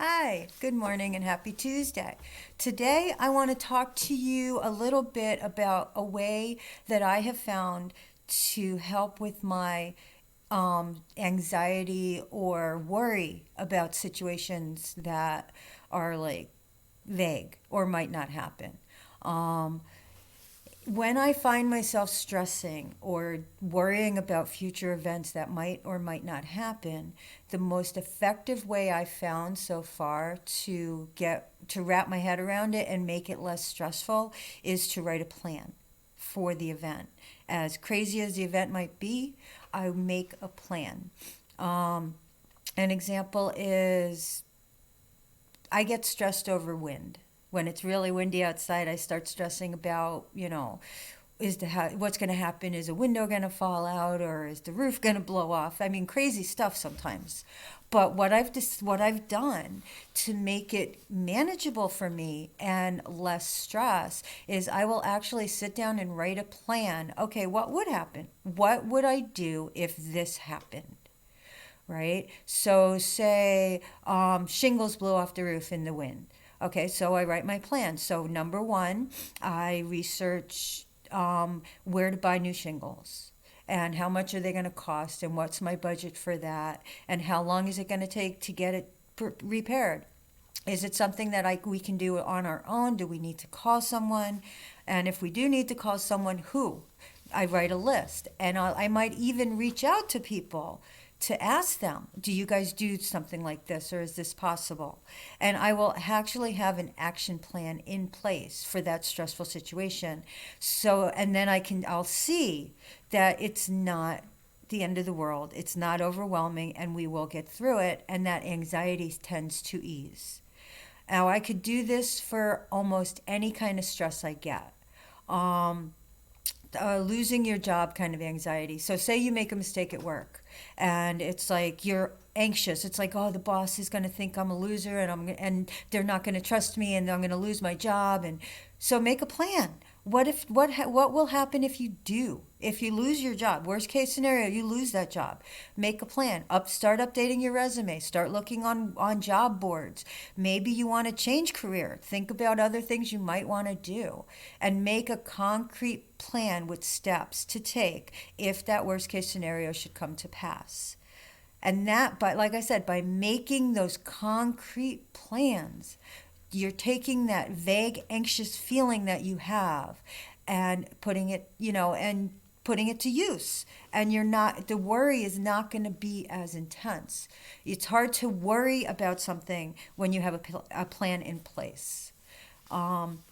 Hi, good morning and happy Tuesday. Today, I want to talk to you a little bit about a way that I have found to help with my anxiety or worry about situations that are like vague or might not happen. Um, when I find myself stressing or worrying about future events that might or might not happen, the most effective way I've found so far to wrap my head around it and make it less stressful is to write a plan for the event. As crazy as the event might be, I make a plan. Um, an example is I get stressed over wind. When it's really windy outside, I start stressing about, what's going to happen? Is a window going to fall out, or is the roof going to blow off? I mean, crazy stuff sometimes. But what I've done to make it manageable for me and less stress is I will actually sit down and write a plan. Okay, what would happen? What would I do if this happened? Right? So, say shingles blow off the roof in the wind. Okay, so I write my plan. So, number one, I research where to buy new shingles and how much are they going to cost and what's my budget for that and how long is it going to take to get it repaired. Is it something that we can do on our own? Do we need to call someone? And if we do need to call someone, who? I write a list, and I might even reach out to people to ask them, do you guys do something like this, or is this possible? And I will actually have an action plan in place for that stressful situation. So, and then I'll see that it's not the end of the world, it's not overwhelming, and we will get through it, and that anxiety tends to ease. Now, I could do this for almost any kind of stress I get. Um, Losing your job kind of anxiety. So, say you make a mistake at work, and it's like you're anxious. It's like, oh, the boss is going to think I'm a loser, and and they're not going to trust me, and I'm going to lose my job. And so, make a plan. What will happen if you do? If you lose your job, worst case scenario, you lose that job. Make a plan. Start updating your resume. Start looking on job boards. Maybe you want to change career. Think about other things you might want to do, and make a concrete plan with steps to take if that worst case scenario should come to pass. And that, but like I said, by making those concrete plans, you're taking that vague, anxious feeling that you have and putting it to use. And the worry is not going to be as intense. It's hard to worry about something when you have a plan in place. Um,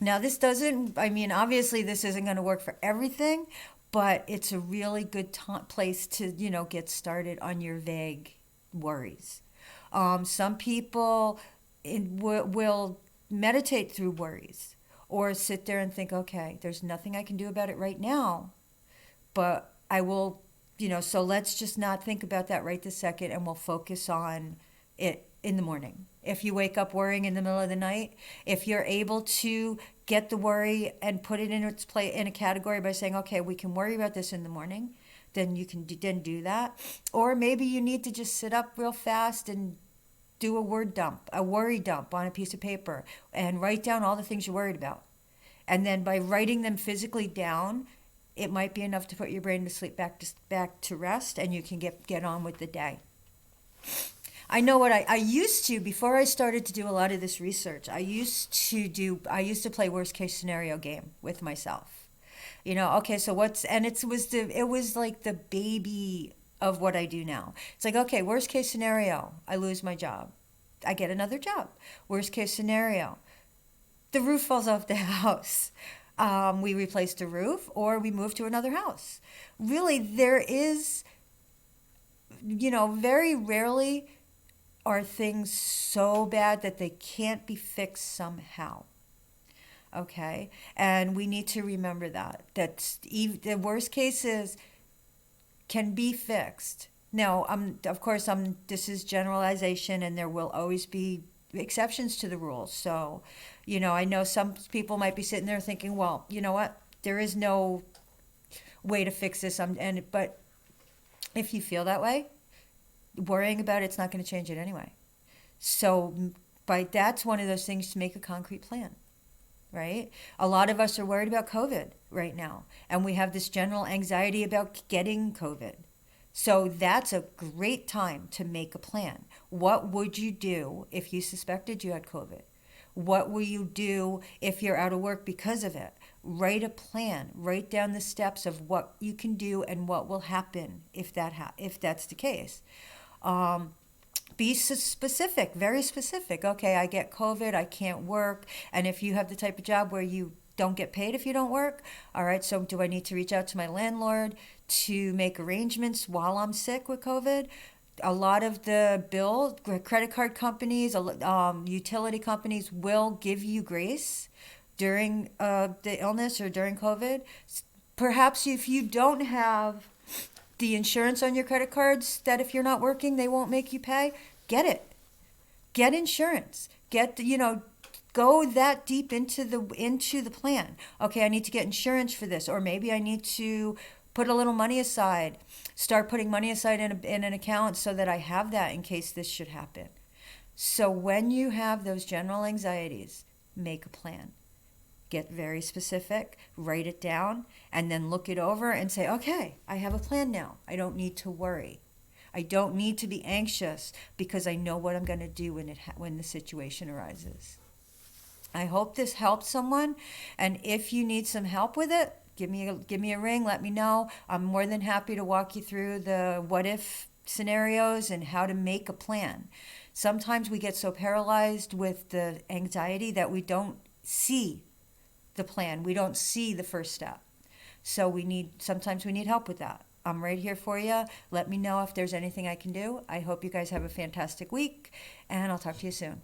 Now, this doesn't, I mean, obviously, this isn't going to work for everything, but it's a really good place to, get started on your vague worries. Some people will meditate through worries or sit there and think, okay, there's nothing I can do about it right now, but I will, so let's just not think about that right this second and we'll focus on it in the morning. If you wake up worrying in the middle of the night, if you're able to get the worry and put it in its place in a category by saying, okay, we can worry about this in the morning, then you can then do that. Or maybe you need to just sit up real fast and do a worry dump on a piece of paper and write down all the things you're worried about. And then by writing them physically down, it might be enough to put your brain to sleep, back to rest, and you can get on with the day. I know what I used to, before I started to do a lot of this research, I used to play worst case scenario game with myself. Okay, so it was like the baby of what I do now. It's like, okay, worst case scenario, I lose my job. I get another job. Worst case scenario, the roof falls off the house. We replace the roof or we move to another house. Really, there is, very rarely are things so bad that they can't be fixed somehow. Okay? And we need to remember the worst cases can be fixed. Now, of course, this is generalization, and there will always be exceptions to the rules. So, I know some people might be sitting there thinking, well, you know what? There is no way to fix this. But if you feel that way, worrying about it's not going to change it anyway. So, that's one of those things, to make a concrete plan, right? A lot of us are worried about COVID right now, and we have this general anxiety about getting COVID. So that's a great time to make a plan. What would you do if you suspected you had COVID? What will you do if you're out of work because of it? Write a plan. Write down the steps of what you can do and what will happen if if that's the case. Um, be specific, very specific. Okay, I get COVID, I can't work. And if you have the type of job where you don't get paid if you don't work, all right, so do I need to reach out to my landlord to make arrangements while I'm sick with COVID? A lot of the credit card companies, utility companies will give you grace during the illness or during COVID. Perhaps if you don't have the insurance on your credit cards, that if you're not working they won't make you pay, get insurance, go that deep into the plan. Okay, I need to get insurance for this, or maybe I need to put a little money aside, start putting money aside in an account so that I have that in case this should happen. So when you have those general anxieties, make a plan. Get very specific, write it down, and then look it over and say, okay, I have a plan now. I don't need to worry. I don't need to be anxious because I know what I'm going to do when the situation arises. I hope this helps someone, and if you need some help with it, give me a ring, let me know. I'm more than happy to walk you through the what if scenarios and how to make a plan. Sometimes we get so paralyzed with the anxiety that we don't see the plan. We don't see the first step. So sometimes we need help with that. I'm right here for you. Let me know if there's anything I can do. I hope you guys have a fantastic week, and I'll talk to you soon.